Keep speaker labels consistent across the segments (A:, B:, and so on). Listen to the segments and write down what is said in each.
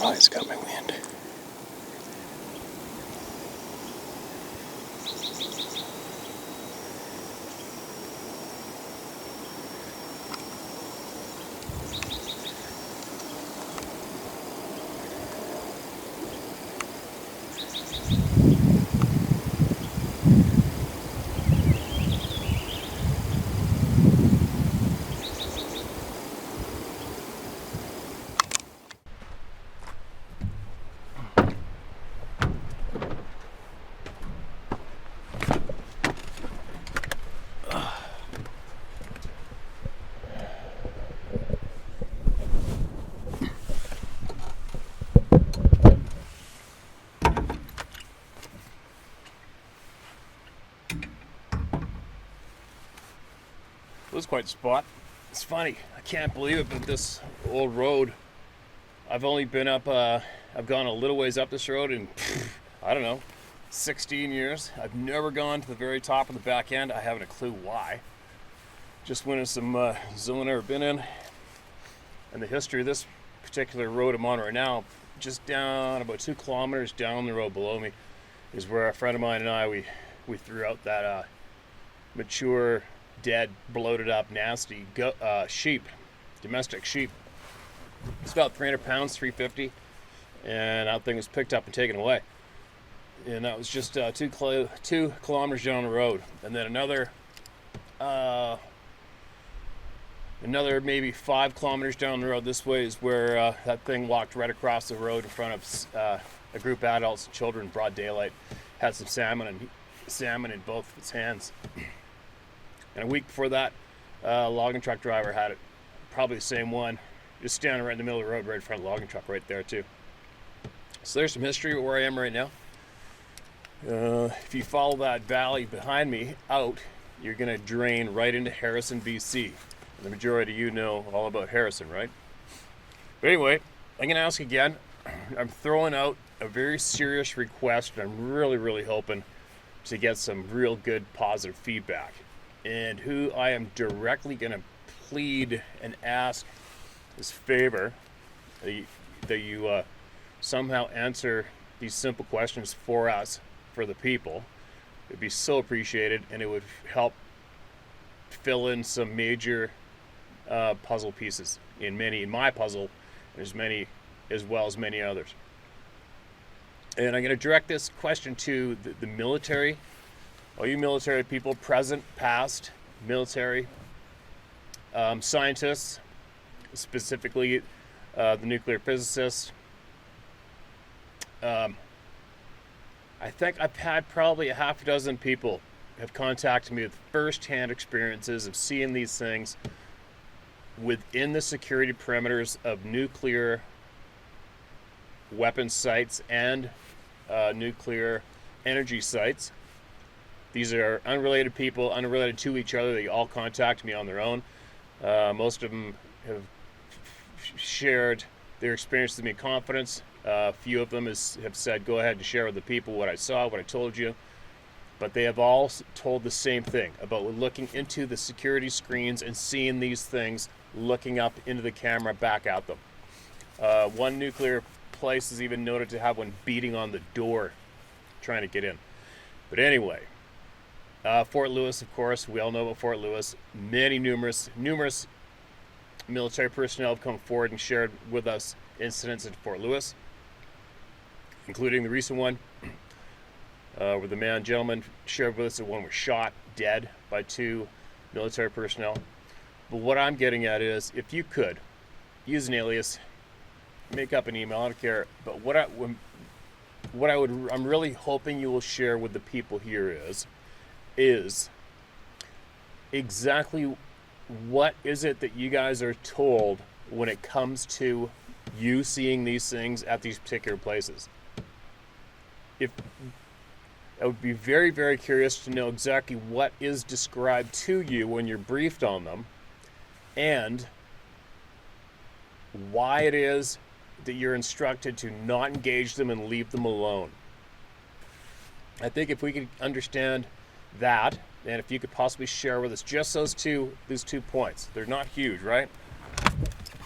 A: Oh, it's got my wind. It was quite a spot. It's funny, I can't believe it, but this old road, I've only been up, I've gone a little ways up this road in, I don't know, 16 years. I've never gone to the very top of the back end. I haven't a clue why. Just went in some zone I've never been in. And the history of this particular road I'm on right now, just down about 2 kilometers down the road below me, is where a friend of mine and I, we threw out that mature, dead, bloated up, nasty sheep, domestic sheep. It's about 300 pounds, 350, and that thing was picked up and taken away. And that was just 2 kilometers down the road. And then another maybe 5 kilometers down the road this way is where that thing walked right across the road in front of a group of adults and children, broad daylight, had some salmon in both of its hands. And a week before that, a logging truck driver had it, probably the same one, just standing right in the middle of the road, right in front of the logging truck right there too. So there's some history of where I am right now. If you follow that valley behind me out, you're going to drain right into Harrison, BC. The majority of you know all about Harrison, right? But anyway, I'm going to ask again. I'm throwing out a very serious request, and I'm really, really hoping to get some real good positive feedback. And who I am directly going to plead and ask this favor that you somehow answer these simple questions for us, for the people. It'd be so appreciated, and it would help fill in some major puzzle pieces in my puzzle, as well as many others. And I'm going to direct this question to the military. All you military people, present, past, military, scientists, specifically the nuclear physicists. I think I've had probably a half dozen people have contacted me with first-hand experiences of seeing these things within the security perimeters of nuclear weapon sites and nuclear energy sites. These are unrelated people, unrelated to each other. They all contact me on their own. Most of them have shared their experience with me in confidence. A few of them have said, go ahead and share with the people what I saw, what I told you. But they have all told the same thing about looking into the security screens and seeing these things looking up into the camera back at them. One nuclear place is even noted to have one beating on the door trying to get in. But anyway, Fort Lewis, of course, we all know about Fort Lewis. Numerous military personnel have come forward and shared with us incidents at Fort Lewis, including the recent one where the gentleman shared with us that one was shot dead by 2 military personnel. But what I'm getting at is, if you could use an alias, make up an email, I don't care. But I'm really hoping you will share with the people here is exactly what is it that you guys are told when it comes to you seeing these things at these particular places. I would be very, very curious to know exactly what is described to you when you're briefed on them, and why it is that you're instructed to not engage them and leave them alone. I think if we could understand that, And if you could possibly share with us just those two points. They're not huge, right?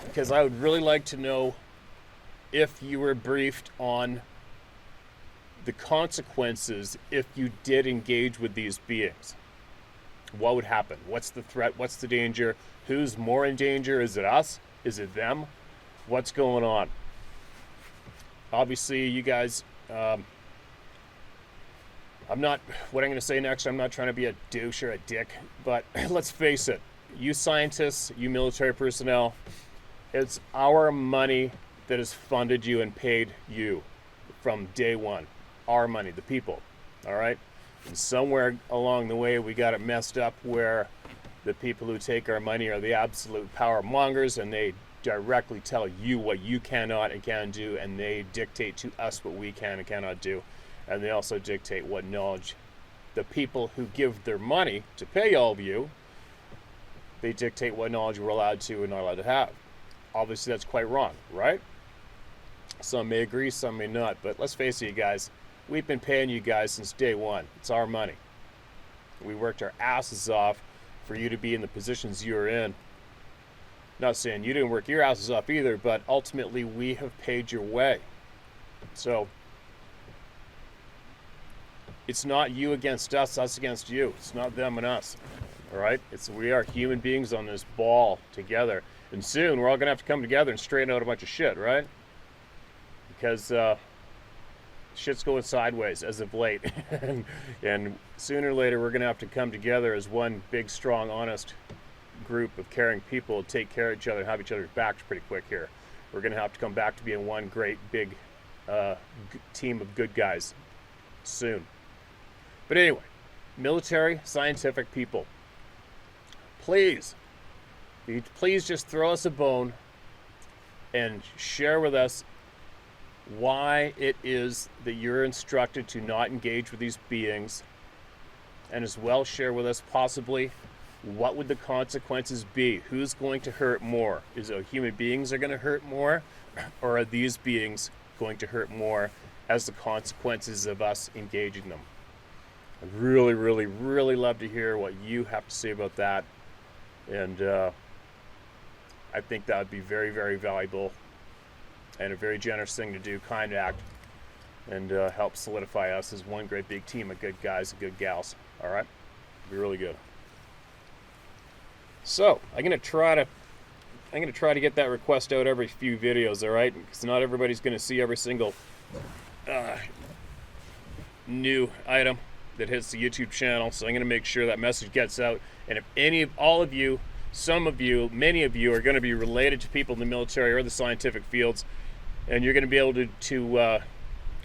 A: Because I would really like to know if you were briefed on the consequences if you did engage with these beings. What would happen? What's the threat? What's the danger? Who's more in danger? Is it us? Is it them? What's going on? Obviously, you guys, what I'm going to say next, I'm not trying to be a douche or a dick, but let's face it, you scientists, you military personnel, it's our money that has funded you and paid you from day one. Our money, the people, all right? And somewhere along the way, we got it messed up where the people who take our money are the absolute power mongers, and they directly tell you what you cannot and can do, and they dictate to us what we can and cannot do. And they also dictate what knowledge the people who give their money to pay all of you, they dictate what knowledge we're allowed to and not allowed to have. Obviously, that's quite wrong, right? Some may agree, some may not, but let's face it, you guys, we've been paying you guys since day one. It's our money. We worked our asses off for you to be in the positions you're in. Not saying you didn't work your asses off either, but ultimately we have paid your way. So it's not you against us, us against you. It's not them and us. All right? We are human beings on this ball together. And soon we're all going to have to come together and straighten out a bunch of shit, right? Because shit's going sideways as of late. and sooner or later we're going to have to come together as one big, strong, honest group of caring people, take care of each other and have each other's backs pretty quick here. We're going to have to come back to being one great big team of good guys soon. But anyway, military, scientific people, please just throw us a bone and share with us why it is that you're instructed to not engage with these beings, and as well share with us possibly what would the consequences be? Who's going to hurt more? Is it human beings are going to hurt more, or are these beings going to hurt more as the consequences of us engaging them? I'd really, really, really love to hear what you have to say about that, and I think that would be very, very valuable and a very generous thing to do, kind act, and help solidify us as one great big team of good guys and good gals. All right, be really good. So I'm gonna try to get that request out every few videos. All right, because not everybody's gonna see every single new item that hits the YouTube channel. So I'm gonna make sure that message gets out. And if all of you, some of you, many of you are going to be related to people in the military or the scientific fields, and you're going to be able to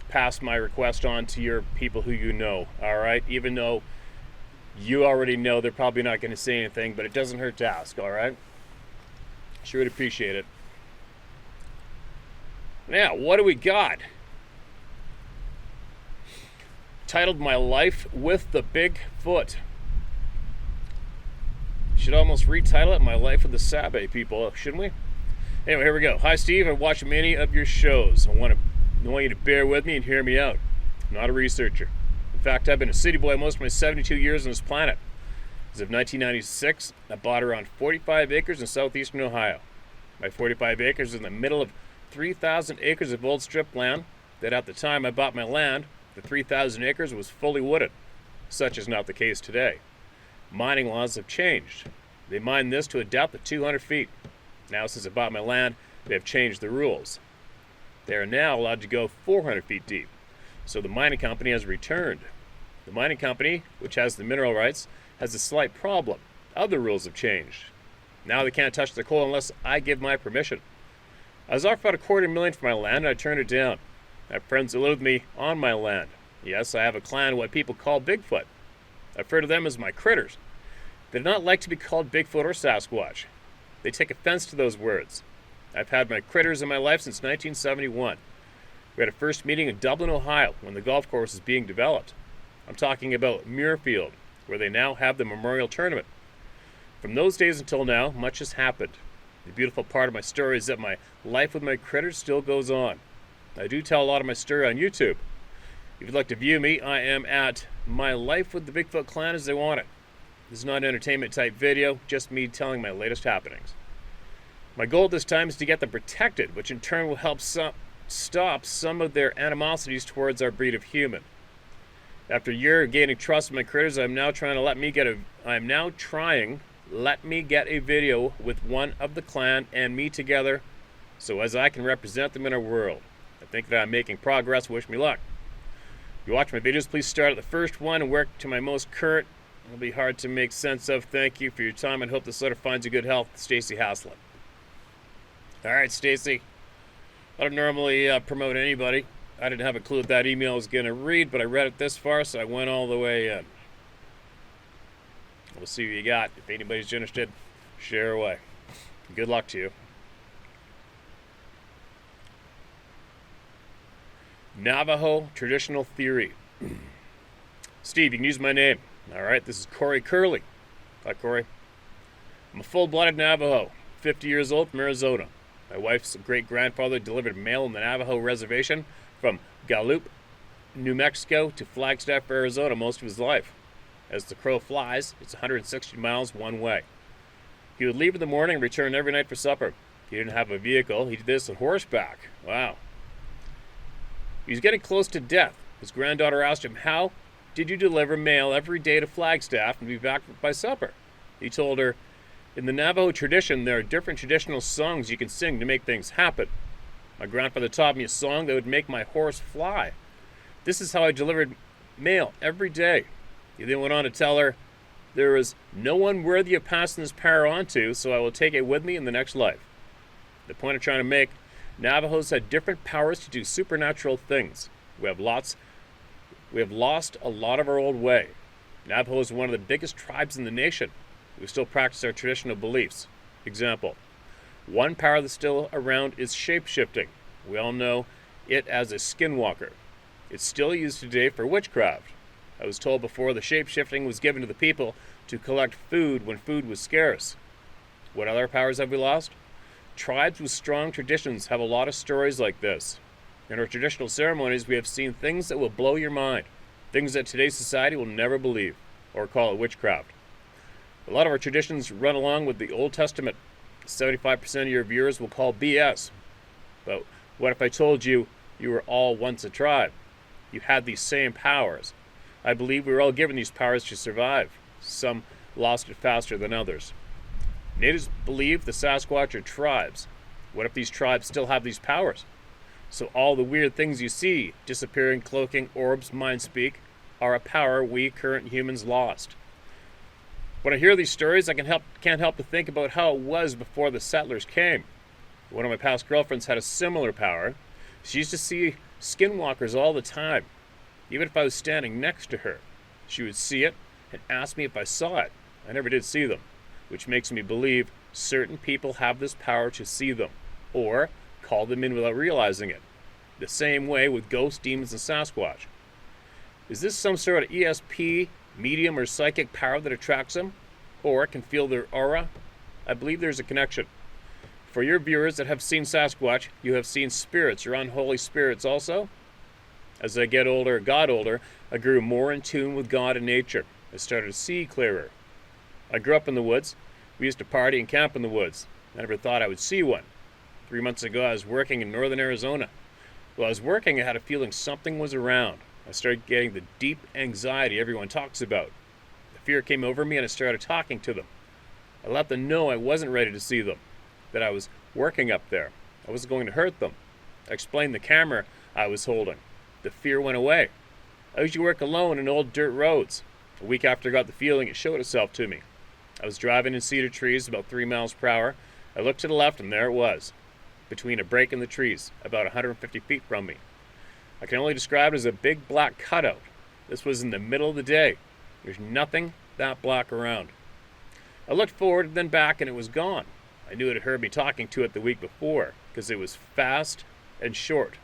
A: pass my request on to your people who you know, all right? Even though you already know they're probably not going to say anything, but it doesn't hurt to ask, all right? Sure would appreciate it. Now, what do we got? Titled My Life with the Bigfoot. Should almost retitle it My Life with the Sabe people, shouldn't we? Anyway, here we go. Hi, Steve. I've watched many of your shows. I want you to bear with me and hear me out. I'm not a researcher. In fact, I've been a city boy most of my 72 years on this planet. As of 1996, I bought around 45 acres in southeastern Ohio. My 45 acres is in the middle of 3,000 acres of old strip land that at the time I bought my land, the 3,000 acres was fully wooded. Such is not the case today. Mining laws have changed. They mine this to a depth of 200 feet. Now, since I bought my land, they have changed the rules. They are now allowed to go 400 feet deep. So the mining company has returned. The mining company, which has the mineral rights, has a slight problem. Other rules have changed. Now they can't touch the coal unless I give my permission. I was offered about $250,000 for my land, and I turned it down. I have friends that live with me on my land. Yes, I have a clan of what people call Bigfoot. I refer to them as my critters. They do not like to be called Bigfoot or Sasquatch. They take offense to those words. I've had my critters in my life since 1971. We had a first meeting in Dublin, Ohio, when the golf course was being developed. I'm talking about Muirfield, where they now have the memorial tournament. From those days until now, much has happened. The beautiful part of my story is that my life with my critters still goes on. I do tell a lot of my story on YouTube. If you'd like to view me, I am at My Life with the Bigfoot Clan as they want it. This is not an entertainment type video, just me telling my latest happenings. My goal this time is to get them protected, which in turn will help stop some of their animosities towards our breed of human. After a year of gaining trust in my critters, I'm now trying let me get a video with one of the clan and me together, so as I can represent them in our world. I think that I'm making progress. Wish me luck. If you watch my videos, please start at the first one and work to my most current. It'll be hard to make sense of. Thank you for your time and hope this letter finds you good health. Stacy Haslett. All right, Stacy. I don't normally promote anybody. I didn't have a clue what that email was going to read, but I read it this far, so I went all the way in. We'll see what you got. If anybody's interested, share away. Good luck to you. Navajo traditional theory. Steve, you can use my name. All right, this is Corey Curley. Hi, Corey. I'm a full-blooded Navajo, 50 years old, from Arizona. My wife's great-grandfather delivered mail on the Navajo reservation from Gallup, New Mexico to Flagstaff, Arizona most of his life. As the crow flies, it's 160 miles one way. He would leave in the morning and return every night for supper. He didn't have a vehicle. He did this on horseback. Wow. He was getting close to death. His granddaughter asked him, "How did you deliver mail every day to Flagstaff and be back by supper?" He told her, "In the Navajo tradition, there are different traditional songs you can sing to make things happen. My grandfather taught me a song that would make my horse fly. This is how I delivered mail every day." He then went on to tell her, "There is no one worthy of passing this power on to, so I will take it with me in the next life." The point I'm trying to make, Navajos had different powers to do supernatural things. We have lost a lot of our old way. Navajo is one of the biggest tribes in the nation. We still practice our traditional beliefs. Example, one power that's still around is shape-shifting. We all know it as a skinwalker. It's still used today for witchcraft. I was told before the shape-shifting was given to the people to collect food when food was scarce. What other powers have we lost? Tribes with strong traditions have a lot of stories like this. In our traditional ceremonies, we have seen things that will blow your mind, things that today's society will never believe, or call it witchcraft. A lot of our traditions run along with the Old Testament. 75% of your viewers will call BS. But what if I told you you were all once a tribe? You had these same powers. I believe we were all given these powers to survive. Some lost it faster than others. Natives believe the Sasquatch are tribes. What if these tribes still have these powers? So all the weird things you see, disappearing, cloaking, orbs, mind speak, are a power we current humans lost. When I hear these stories, I can't help to think about how it was before the settlers came. One of my past girlfriends had a similar power. She used to see skinwalkers all the time. Even if I was standing next to her, she would see it and ask me if I saw it. I never did see them, which makes me believe certain people have this power to see them, or call them in without realizing it. The same way with ghosts, demons, and Sasquatch. Is this some sort of ESP, medium, or psychic power that attracts them, or can feel their aura? I believe there's a connection. For your viewers that have seen Sasquatch, you have seen spirits or unholy spirits also? As I got older, I grew more in tune with God and nature. I started to see clearer. I grew up in the woods. We used to party and camp in the woods. I never thought I would see one. 3 months ago, I was working in northern Arizona. While I was working, I had a feeling something was around. I started getting the deep anxiety everyone talks about. The fear came over me and I started talking to them. I let them know I wasn't ready to see them, that I was working up there. I wasn't going to hurt them. I explained the camera I was holding. The fear went away. I usually work alone in old dirt roads. A week after I got the feeling, it showed itself to me. I was driving in cedar trees about 3 miles per hour. I looked to the left and there it was, between a break in the trees, about 150 feet from me. I can only describe it as a big black cutout. This was in the middle of the day. There's nothing that black around. I looked forward and then back and it was gone. I knew it had heard me talking to it the week before, because it was fast and short.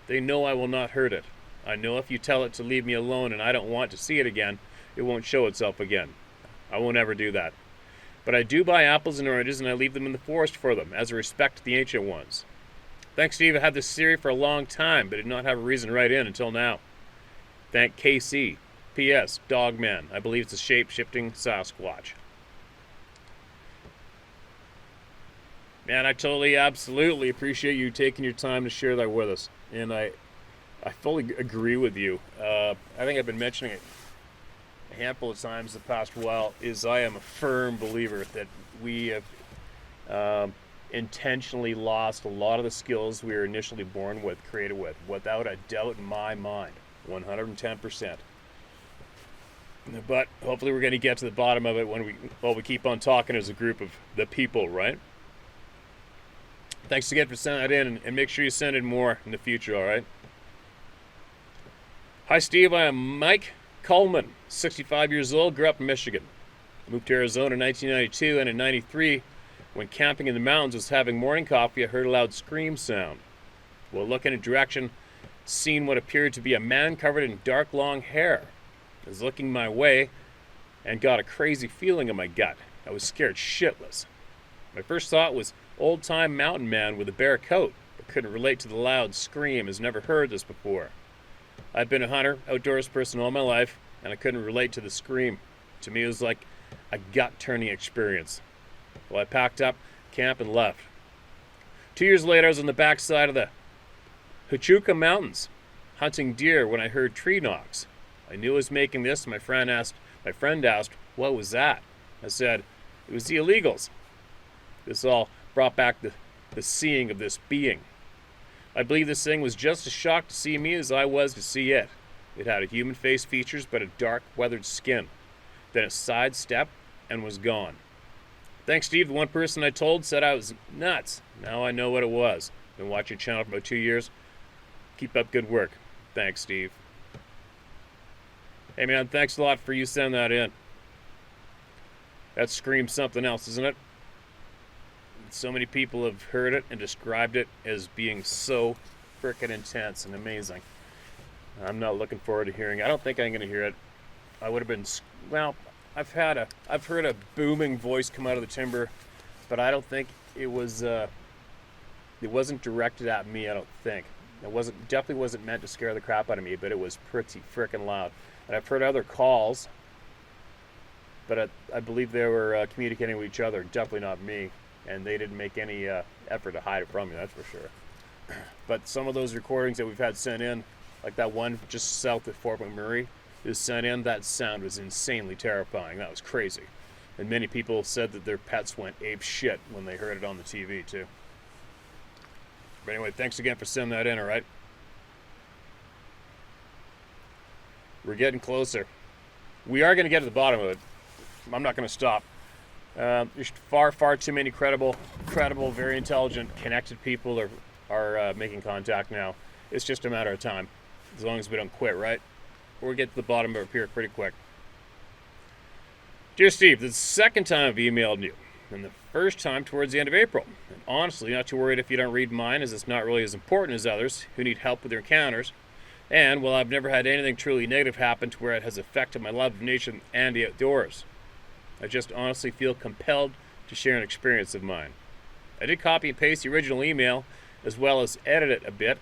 A: They know I will not hurt it. I know if you tell it to leave me alone and I don't want to see it again, it won't show itself again. I won't ever do that. But I do buy apples and oranges and I leave them in the forest for them, as a respect to the ancient ones. Thanks, Steve. I had this theory for a long time, but did not have a reason to write in until now. Thank KC. P.S. Dogman. I believe it's a shape-shifting Sasquatch. Man, I totally, absolutely appreciate you taking your time to share that with us. And I fully agree with you. I think I've been mentioning it a handful of times the past while, is I am a firm believer that we have intentionally lost a lot of the skills we were initially born with, created with, without a doubt in my mind, 110%. But hopefully we're going to get to the bottom of it when we keep on talking as a group of the people, right? Thanks again for sending that in, and make sure you send in more in the future, all right? Hi, Steve. I am Mike Coleman, 65 years old, grew up in Michigan. Moved to Arizona in 1992, and in 93, when camping in the mountains was having morning coffee, I heard a loud scream sound. While looking in a direction, seen what appeared to be a man covered in dark, long hair. I was looking my way and got a crazy feeling in my gut. I was scared shitless. My first thought was old-time mountain man with a bear coat, but couldn't relate to the loud scream as never heard this before. I've been a hunter, outdoors person all my life, and I couldn't relate to the scream. To me, it was like a gut-turning experience. Well, I packed up camp and left. 2 years later, I was on the backside of the Howtohunt Mountains, hunting deer when I heard tree knocks. I knew I was making this, and my friend asked, what was that? I said, it was the illegals. This all brought back the seeing of this being. I believe this thing was just as shocked to see me as I was to see it. It had a human face features, but a dark, weathered skin. Then it sidestepped and was gone. Thanks, Steve. The one person I told said I was nuts. Now I know what it was. Been watching your channel for about 2 years. Keep up good work. Thanks, Steve. Hey, man, thanks a lot for you sending that in. That screams something else, isn't it? So many people have heard it and described it as being so frickin' intense and amazing. I'm not looking forward to hearing it. I don't think I'm going to hear it. I would have been, well, I've heard a booming voice come out of the timber, but I don't think it wasn't directed at me, I don't think. It definitely wasn't meant to scare the crap out of me, but it was pretty frickin' loud. And I've heard other calls, but I believe they were communicating with each other, definitely not me. And they didn't make any effort to hide it from me, that's for sure. But some of those recordings that we've had sent in, like that one just south of Fort McMurray, is sent in, that sound was insanely terrifying. That was crazy. And many people said that their pets went ape shit when they heard it on the TV, too. But anyway, thanks again for sending that in, all right? We're getting closer. We are going to get to the bottom of it. I'm not going to stop. There's far too many credible, very intelligent, connected people are making contact now. It's just a matter of time, as long as we don't quit, right? We'll get to the bottom of it here pretty quick. Dear Steve, this is the second time I've emailed you, and the first time towards the end of April. And honestly, not too worried if you don't read mine, as it's not really as important as others who need help with their encounters. And, well, I've never had anything truly negative happen to where it has affected my love of nature and the outdoors. I just honestly feel compelled to share an experience of mine. I did copy and paste the original email, as well as edit it a bit,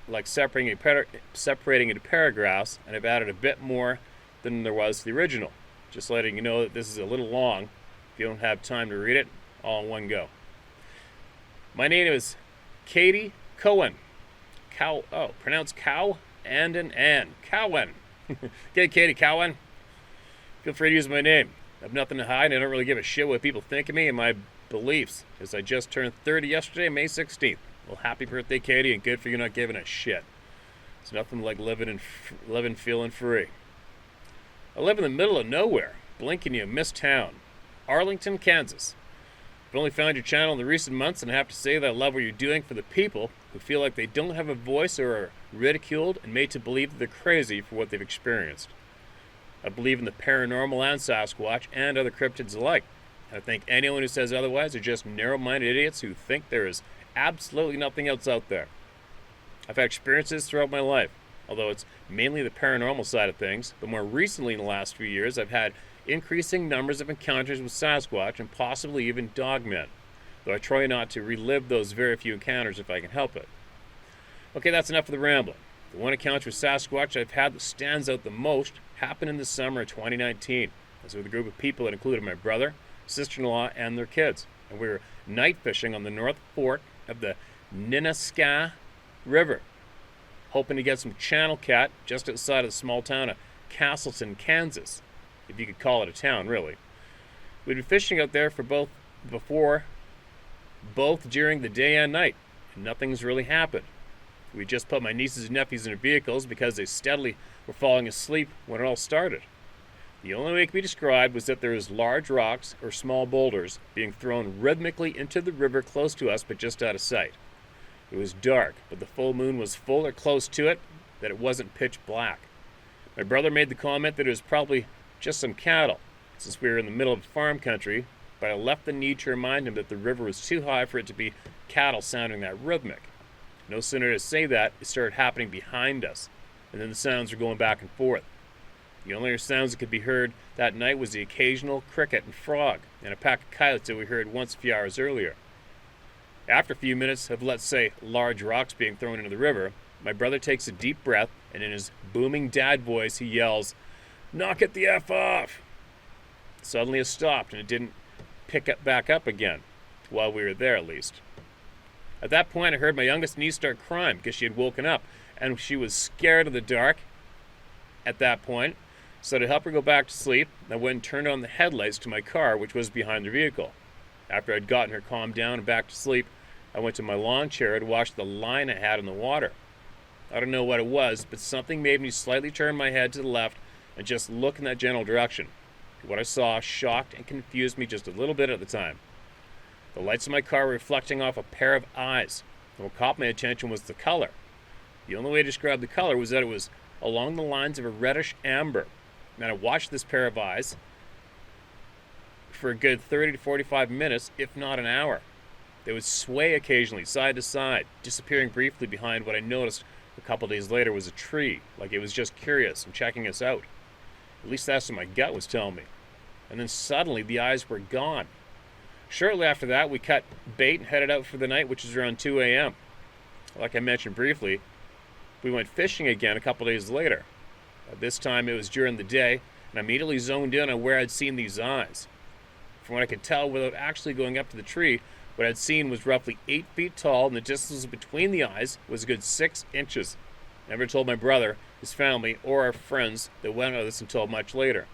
A: like separating into paragraphs, and I've added a bit more than there was to the original. Just letting you know that this is a little long. If you don't have time to read it, all in one go. My name is Katie Cohen. Pronounced cow and an N. Cowen. Okay, Katie Cowen. Feel free to use my name. I have nothing to hide, and I don't really give a shit what people think of me and my beliefs, as I just turned 30 yesterday, May 16th. Well, happy birthday, Katie, and good for you not giving a shit. It's nothing like living feeling free. I live in the middle of nowhere, blinking you miss town, Arlington, Kansas. I've only found your channel in the recent months, and I have to say that I love what you're doing for the people who feel like they don't have a voice or are ridiculed and made to believe that they're crazy for what they've experienced. I believe in the paranormal and Sasquatch and other cryptids alike. And I think anyone who says otherwise are just narrow-minded idiots who think there is absolutely nothing else out there. I've had experiences throughout my life, although it's mainly the paranormal side of things, but more recently in the last few years I've had increasing numbers of encounters with Sasquatch and possibly even dogmen, though I try not to relive those very few encounters if I can help it. Okay, that's enough of the rambling. The one encounter with Sasquatch I've had that stands out the most happened in the summer of 2019. I was with a group of people that included my brother, sister-in-law, and their kids. And we were night fishing on the North Fork of the Ninnasca River, hoping to get some channel cat just outside of the small town of Castleton, Kansas, if you could call it a town, really. We'd been fishing out there for both during the day and night, and nothing's really happened. We just put my nieces and nephews in their vehicles because they steadily were falling asleep when it all started. The only way it could be described was that there was large rocks or small boulders being thrown rhythmically into the river close to us but just out of sight. It was dark, but the full moon was full or close to it, that it wasn't pitch black. My brother made the comment that it was probably just some cattle, since we were in the middle of farm country, but I left the need to remind him that the river was too high for it to be cattle sounding that rhythmic. No sooner to say that, it started happening behind us, and then the sounds were going back and forth. The only sounds that could be heard that night was the occasional cricket and frog, and a pack of coyotes that we heard once a few hours earlier. After a few minutes of, let's say, large rocks being thrown into the river, my brother takes a deep breath, and in his booming dad voice he yells, "Knock it the F off!" Suddenly it stopped, and it didn't pick up back up again, while we were there at least. At that point I heard my youngest niece start crying because she had woken up, and she was scared of the dark at that point. So to help her go back to sleep, I went and turned on the headlights to my car, which was behind the vehicle. After I'd gotten her calmed down and back to sleep, I went to my lawn chair to watch the line I had in the water. I don't know what it was, but something made me slightly turn my head to the left and just look in that general direction. What I saw shocked and confused me just a little bit at the time. The lights of my car were reflecting off a pair of eyes, and what caught my attention was the color. The only way to describe the color was that it was along the lines of a reddish amber. And I watched this pair of eyes for a good 30 to 45 minutes, if not an hour. They would sway occasionally, side to side, disappearing briefly behind what I noticed a couple days later was a tree, like it was just curious and checking us out. At least that's what my gut was telling me. And then suddenly the eyes were gone. Shortly after that, we cut bait and headed out for the night, which was around 2 a.m. Like I mentioned briefly, we went fishing again a couple days later. This time it was during the day, and I immediately zoned in on where I'd seen these eyes. From what I could tell without actually going up to the tree, what I'd seen was roughly 8 feet tall, and the distance between the eyes was a good 6 inches. I never told my brother, his family, or our friends that went on this until much later.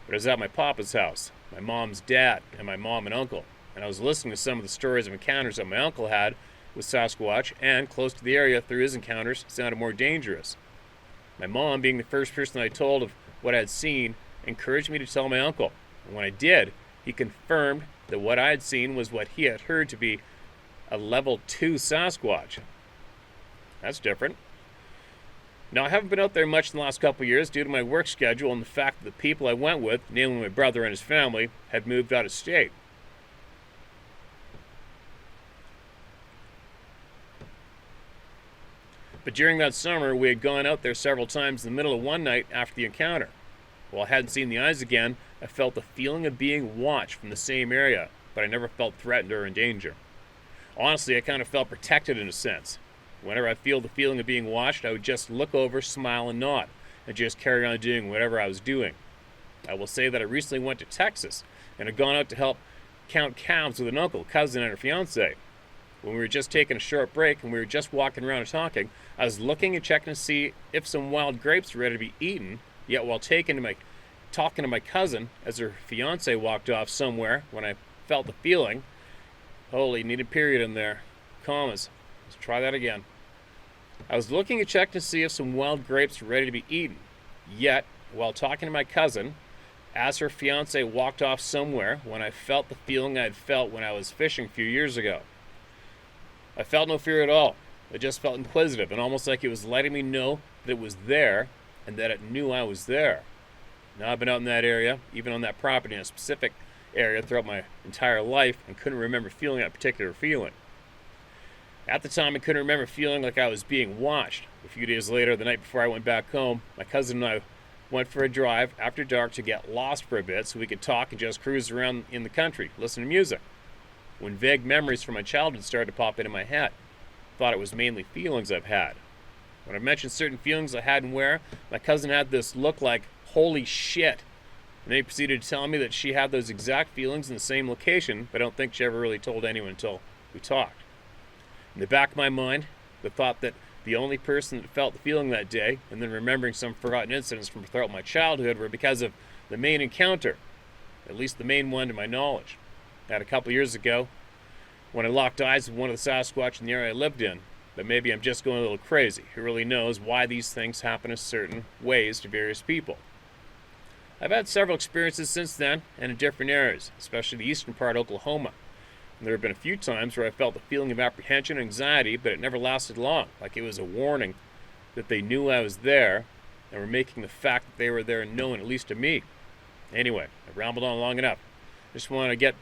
A: But I was at my papa's house, my mom's dad, and my mom and uncle, and I was listening to some of the stories of encounters that my uncle had with Sasquatch, and close to the area through his encounters sounded more dangerous. My mom, being the first person I told of what I had seen, encouraged me to tell my uncle, and when I did, he confirmed that what I had seen was what he had heard to be a level 2 Sasquatch. That's different. Now, I haven't been out there much in the last couple of years due to my work schedule and the fact that the people I went with, namely my brother and his family, had moved out of state. But during that summer, we had gone out there several times in the middle of one night after the encounter. While I hadn't seen the eyes again, I felt the feeling of being watched from the same area, but I never felt threatened or in danger. Honestly, I kind of felt protected in a sense. Whenever I feel the feeling of being watched, I would just look over, smile, and nod, and just carry on doing whatever I was doing. I will say that I recently went to Texas and had gone out to help count calves with an uncle, cousin, and her fiance. When we were just taking a short break and we were just walking around and talking, I was looking and checking to see if some wild grapes were ready to be eaten, yet while talking to my cousin as her fiance walked off somewhere, when I felt the feeling, holy, need a period in there, commas, let's try that again. I was looking and checking to see if some wild grapes were ready to be eaten, yet while talking to my cousin, as her fiance walked off somewhere, when I felt the feeling I had felt when I was fishing a few years ago. I felt no fear at all. I just felt inquisitive and almost like it was letting me know that it was there and that it knew I was there. Now, I've been out in that area, even on that property in a specific area throughout my entire life, and couldn't remember feeling that particular feeling. At the time, I couldn't remember feeling like I was being watched. A few days later, the night before I went back home, my cousin and I went for a drive after dark to get lost for a bit so we could talk and just cruise around in the country, listen to music. When vague memories from my childhood started to pop into my head, I thought it was mainly feelings I've had. When I mentioned certain feelings I had and where, my cousin had this look like Holy shit. And then he proceeded to tell me that she had those exact feelings in the same location, but I don't think she ever really told anyone until we talked. In the back of my mind, the thought that the only person that felt the feeling that day, and then remembering some forgotten incidents from throughout my childhood, were because of the main encounter, at least the main one to my knowledge. I had a couple years ago when I locked eyes with one of the Sasquatch in the area I lived in, but maybe I'm just going a little crazy. Who really knows why these things happen in certain ways to various people? I've had several experiences since then, and in different areas, especially the eastern part of Oklahoma. And there have been a few times where I felt a feeling of apprehension and anxiety, but it never lasted long, like it was a warning that they knew I was there and were making the fact that they were there known, at least to me. Anyway, I've rambled on long enough. I just want to get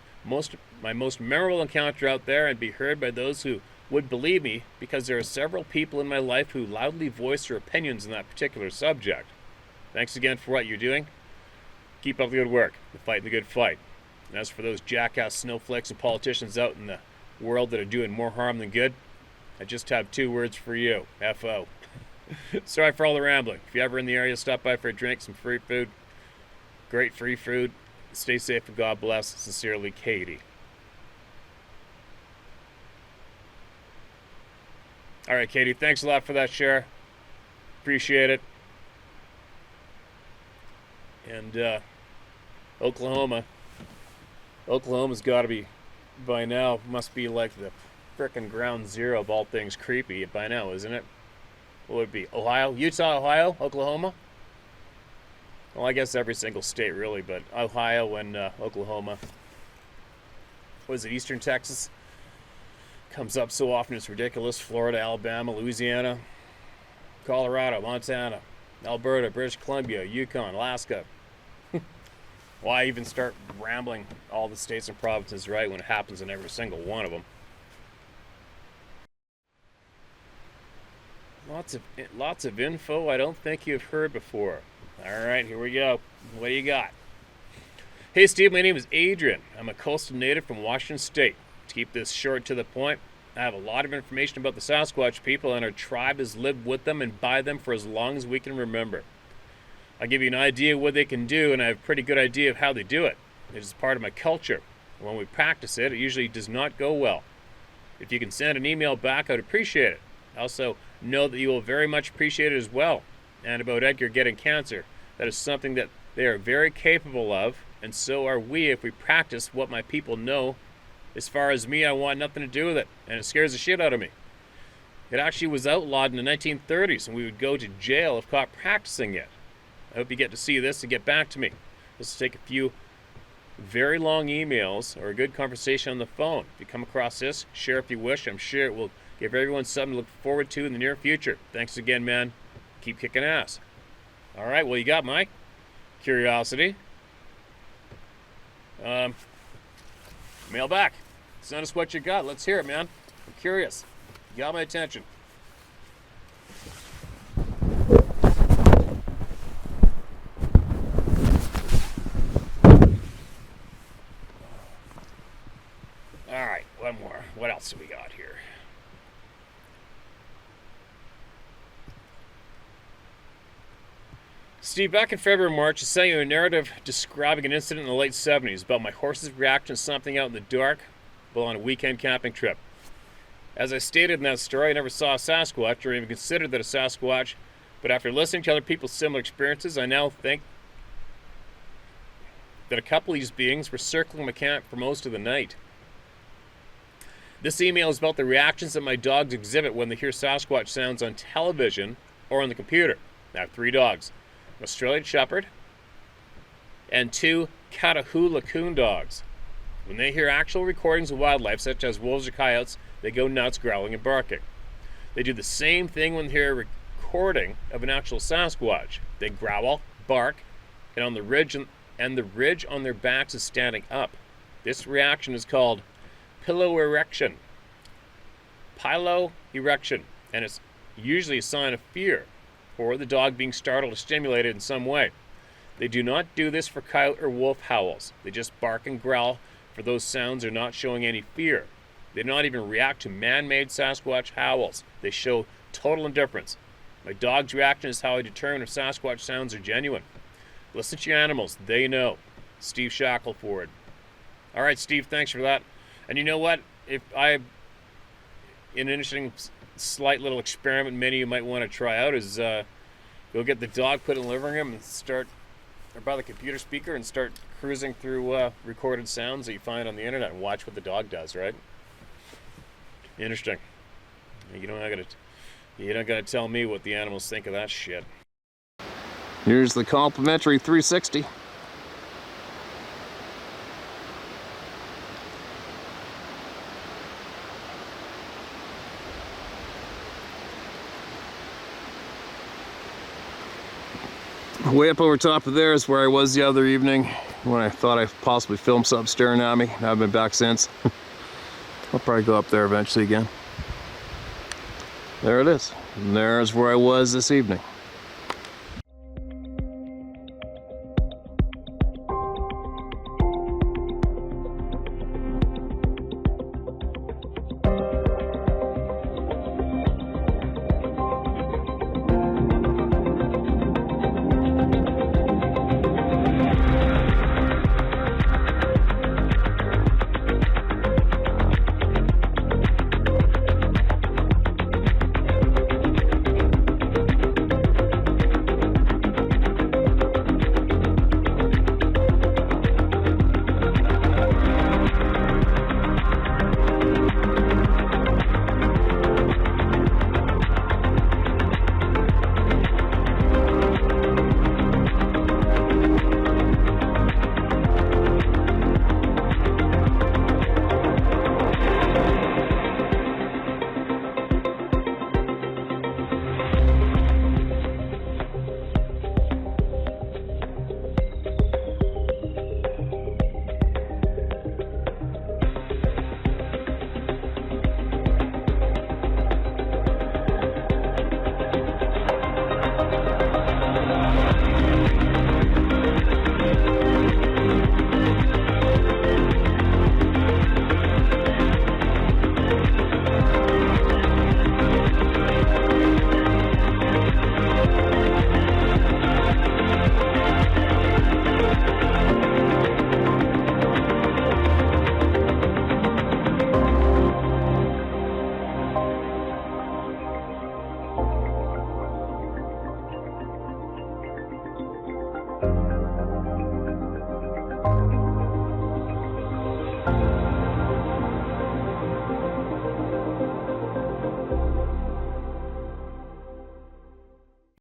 A: my most memorable encounter out there and be heard by those who would believe me, because there are several people in my life who loudly voice their opinions on that particular subject. Thanks again for what you're doing. Keep up the good work. You're fighting the good fight. And as for those jackass snowflakes and politicians out in the world that are doing more harm than good, I just have 2 words for you. F.O. Sorry for all the rambling. If you're ever in the area, stop by for a drink, some free food. Great free food. Stay safe and God bless. Sincerely, Katie. All right, Katie, thanks a lot for that share. Appreciate it. And Oklahoma's got to be, by now, must be like the frickin' ground zero of all things creepy by now, isn't it? What would it be? Ohio? Utah, Ohio? Oklahoma? Well, I guess every single state, really, but Ohio and Oklahoma. What is it, Eastern Texas? Comes up so often, it's ridiculous. Florida, Alabama, Louisiana, Colorado, Montana, Alberta, British Columbia, Yukon, Alaska. Why even start rambling all the states and provinces, right, when it happens in every single one of them? Lots of info I don't think you've heard before. All right, here we go. What do you got? Hey, Steve, my name is Adrian. I'm a coastal native from Washington State. To keep this short to the point, I have a lot of information about the Sasquatch people, and our tribe has lived with them and by them for as long as we can remember. I'll give you an idea of what they can do, and I have a pretty good idea of how they do it. It is part of my culture. When we practice it, it usually does not go well. If you can send an email back, I'd appreciate it. Also, know that you will very much appreciate it as well. And about Edgar getting cancer, that is something that they are very capable of, and so are we if we practice what my people know. As far as me, I want nothing to do with it, and it scares the shit out of me. It actually was outlawed in the 1930s, and we would go to jail if caught practicing it. I hope you get to see this and get back to me. This will take a few very long emails or a good conversation on the phone. If you come across this, share if you wish. I'm sure it will give everyone something to look forward to in the near future. Thanks again, man. Keep kicking ass. All right, well, you got my curiosity. Mail back. Send us what you got. Let's hear it, man. I'm curious. You got my attention. All right, one more. What else do we got here? Steve, back in February and March, I sent you a narrative describing an incident in the late 70s about my horse's reaction to something out in the dark while on a weekend camping trip. As I stated in that story, I never saw a Sasquatch or even considered that a Sasquatch, but after listening to other people's similar experiences, I now think that a couple of these beings were circling my camp for most of the night. This email is about the reactions that my dogs exhibit when they hear Sasquatch sounds on television or on the computer. I have 3 dogs. An Australian Shepherd and 2 Catahoula coon dogs. When they hear actual recordings of wildlife, such as wolves or coyotes, they go nuts, growling and barking. They do the same thing when they hear a recording of an actual Sasquatch. They growl, bark, and the ridge on their backs is standing up. This reaction is called piloerection, and it's usually a sign of fear, or the dog being startled or stimulated in some way. They do not do this for coyote or wolf howls. They just bark and growl for those sounds are not showing any fear. They do not even react to man-made Sasquatch howls. They show total indifference. My dog's reaction is how I determine if Sasquatch sounds are genuine. Listen to your animals. They know. Steve Shackelford. All right, Steve, thanks for that. And you know what? If an interesting, slight little experiment many you might want to try out is go get the dog, put it in the living room, and start, or by the computer speaker, and start cruising through recorded sounds that you find on the internet and watch what the dog does, right? Interesting. You don't gotta tell me what the animals think of that shit. Here's the complimentary 360. Way up over top of there is where I was the other evening when I thought I possibly filmed something staring at me. I haven't been back since. I'll probably go up there eventually again. There it is. And there's where I was this evening.